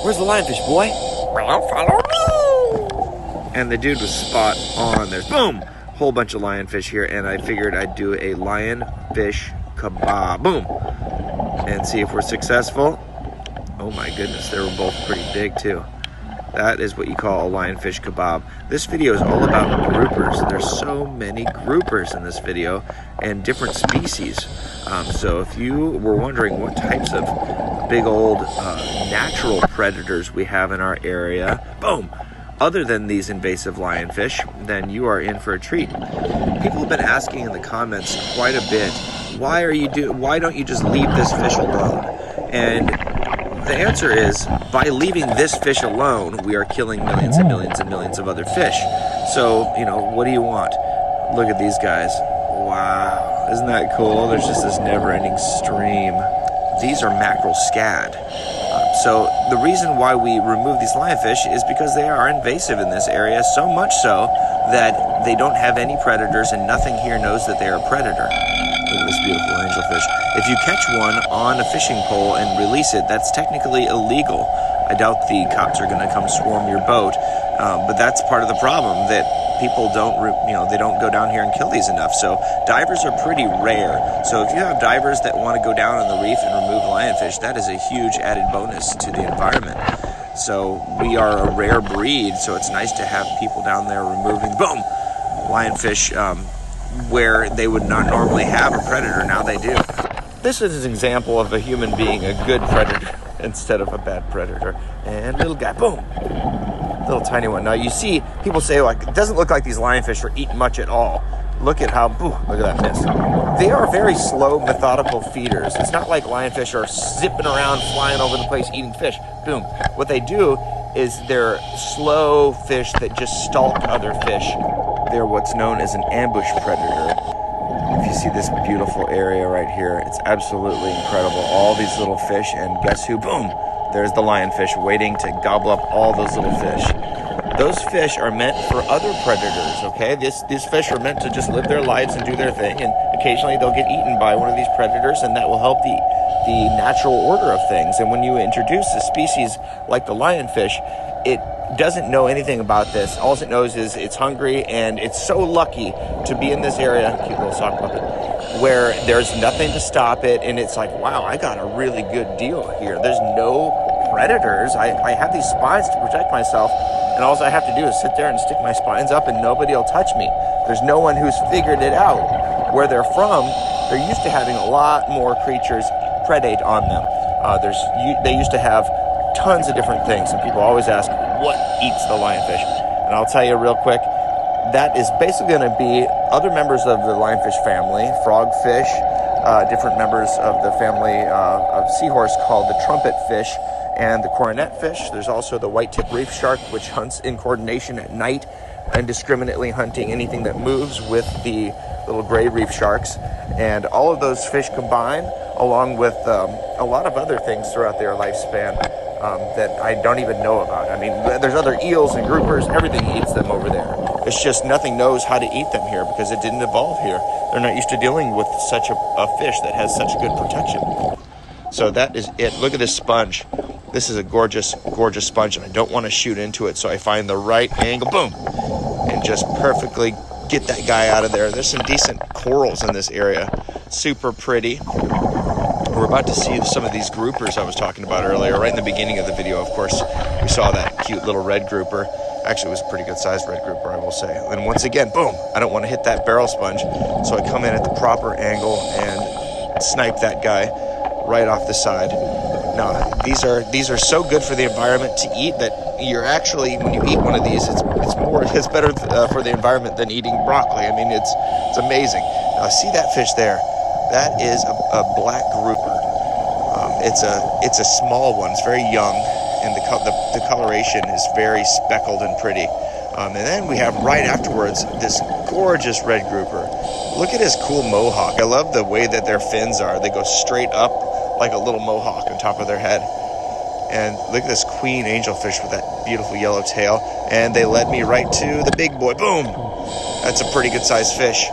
Where's the lionfish, boy? Well, follow me. And the dude was spot on. There's boom, whole bunch of lionfish here, and I figured I'd do a lionfish kebab. Boom, and see if we're successful. Oh my goodness, they were both pretty big too. That is what you call a lionfish kebab. This video is all about groupers. There's so many groupers in this video and different species. So if you were wondering what types of big old natural predators we have in our area, boom, other than these invasive lionfish, then you are in for a treat. People have been asking in the comments quite a bit, why don't you just leave this fish alone? And the answer is, by leaving this fish alone, we are killing millions and millions and millions of other fish. So, you know, what do you want? Look at these guys. Wow, isn't that cool? There's just this never-ending stream. These are mackerel scad. So the reason why we remove these lionfish is because they are invasive in this area, so much so that they don't have any predators and nothing here knows that they are a predator. Look at this beautiful angelfish. If you catch one on a fishing pole and release it, that's technically illegal. I doubt the cops are going to come swarm your boat, but that's part of the problem, that people don't, they don't go down here and kill these enough. So divers are pretty rare. So if you have divers that want to go down on the reef and remove lionfish, that is a huge added bonus to the environment. So we are a rare breed, so it's nice to have people down there removing, boom, lionfish, where they would not normally have a predator. Now they do. This is an example of a human being a good predator instead of a bad predator. And little guy, boom, little tiny one. Now you see people say, like, it doesn't look like these lionfish are eating much at all. Look at how, boom, look at that miss. They are very slow, methodical feeders. It's not like lionfish are zipping around, flying over the place, eating fish. Boom. What they do is they're slow fish that just stalk other fish. They're what's known as an ambush predator. If you see this beautiful area right here, it's absolutely incredible. All these little fish, and guess who? Boom! There's the lionfish waiting to gobble up all those little fish. Those fish are meant for other predators, okay? These fish are meant to just live their lives and do their thing, and occasionally they'll get eaten by one of these predators, and that will help the natural order of things. And when you introduce a species like the lionfish, it doesn't know anything about this. All it knows is it's hungry, and it's so lucky to be in this area, cute little sock puppet, where there's nothing to stop it, and it's like, wow, I got a really good deal here. There's no predators. I have these spines to protect myself, and all I have to do is sit there and stick my spines up, and nobody will touch me. There's no one who's figured it out. Where they're from, they're used to having a lot more creatures predate on them. They used to have tons of different things, and people always ask, what eats the lionfish? And I'll tell you real quick, that is basically going to be other members of the lionfish family, frogfish, different members of the family of seahorse called the trumpet fish, and the coronet fish. There's also the white-tip reef shark, which hunts in coordination at night, indiscriminately hunting anything that moves with the little gray reef sharks. And all of those fish combine, along with a lot of other things throughout their lifespan that I don't even know about. I mean, there's other eels and groupers, everything eats them over there. It's just nothing knows how to eat them here because it didn't evolve here. They're not used to dealing with such a fish that has such good protection. So that is it. Look at this sponge. This is a gorgeous, gorgeous sponge, and I don't want to shoot into it, so I find the right angle, boom, and just perfectly get that guy out of there. There's some decent corals in this area. Super pretty. We're about to see some of these groupers I was talking about earlier. Right in the beginning of the video, of course, we saw that cute little red grouper. Actually, it was a pretty good sized red grouper, I will say. And once again, boom, I don't want to hit that barrel sponge, so I come in at the proper angle and snipe that guy right off the side. Now, these are so good for the environment to eat that you're actually, when you eat one of these, it's better for the environment than eating broccoli. I mean, it's amazing. Now, see that fish there? That is a black grouper. It's a small one. It's very young, and the coloration is very speckled and pretty. And then we have right afterwards this gorgeous red grouper. Look at his cool mohawk. I love the way that their fins are. They go straight up like a little mohawk on top of their head. And look at this queen angelfish with that beautiful yellow tail. And they led me right to the big boy. Boom! That's a pretty good sized fish.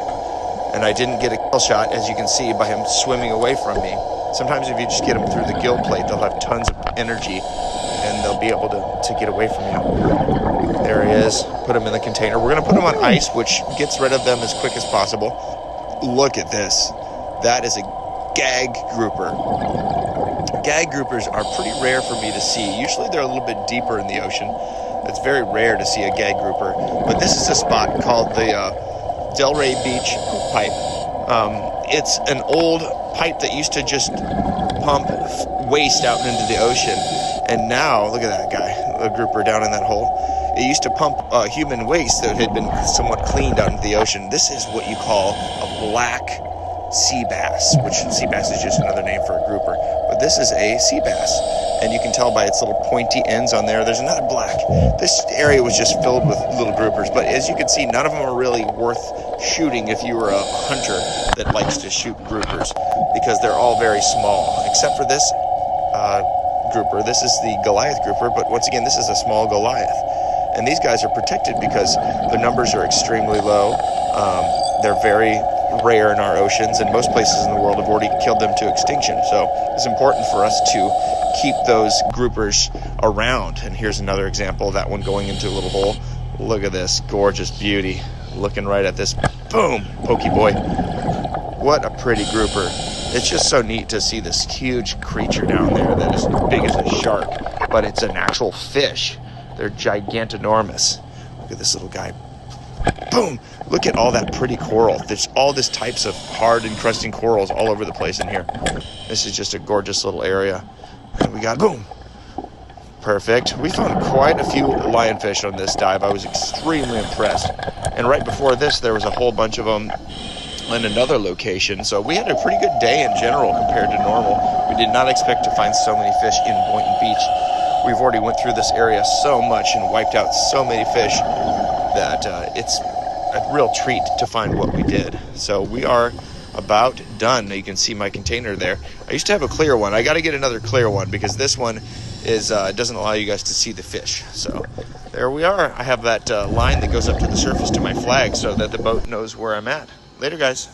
And I didn't get a kill shot, as you can see, by him swimming away from me. Sometimes if you just get them through the gill plate, they'll have tons of energy and they'll be able to get away from you. There he is. Put him in the container. We're going to put him on ice, which gets rid of them as quick as possible. Look at this. That is a gag grouper. Gag groupers are pretty rare for me to see. Usually they're a little bit deeper in the ocean. It's very rare to see a gag grouper. But this is a spot called the Delray Beach pipe. It's an old pipe that used to just pump waste out into the ocean. And now, look at that guy, a grouper down in that hole. It used to pump human waste that had been somewhat cleaned out into the ocean. This is what you call a black sea bass, which sea bass is just another name for a grouper. But this is a sea bass, and you can tell by its little pointy ends on there. There's another black. This area was just filled with little groupers, but as you can see, none of them are really worth shooting if you were a hunter that likes to shoot groupers, because they're all very small, except for this grouper. This is the Goliath grouper, but once again, this is a small Goliath. And these guys are protected because their numbers are extremely low. They're very rare in our oceans, and most places in the world have already killed them to extinction. So it's important for us to keep those groupers around. And here's another example of that one going into a little hole. Look at this gorgeous beauty. Looking right at this. Boom! Pokey boy. What a pretty grouper. It's just so neat to see this huge creature down there that is as big as a shark, but it's an actual fish. They're gigantinormous. Look at this little guy. Boom! Look at all that pretty coral. There's all these types of hard encrusting corals all over the place in here. This is just a gorgeous little area. And we got, boom! Perfect. We found quite a few lionfish on this dive. I was extremely impressed. And right before this, there was a whole bunch of them in another location. So we had a pretty good day in general compared to normal. We did not expect to find so many fish in Boynton Beach. We've already went through this area so much and wiped out so many fish that it's a real treat to find what we did. So we are about done. You can see my container there. I used to have a clear one. I got to get another clear one because this one is doesn't allow you guys to see the fish. So there we are. I have that line that goes up to the surface to my flag so that the boat knows where I'm at. Later, guys.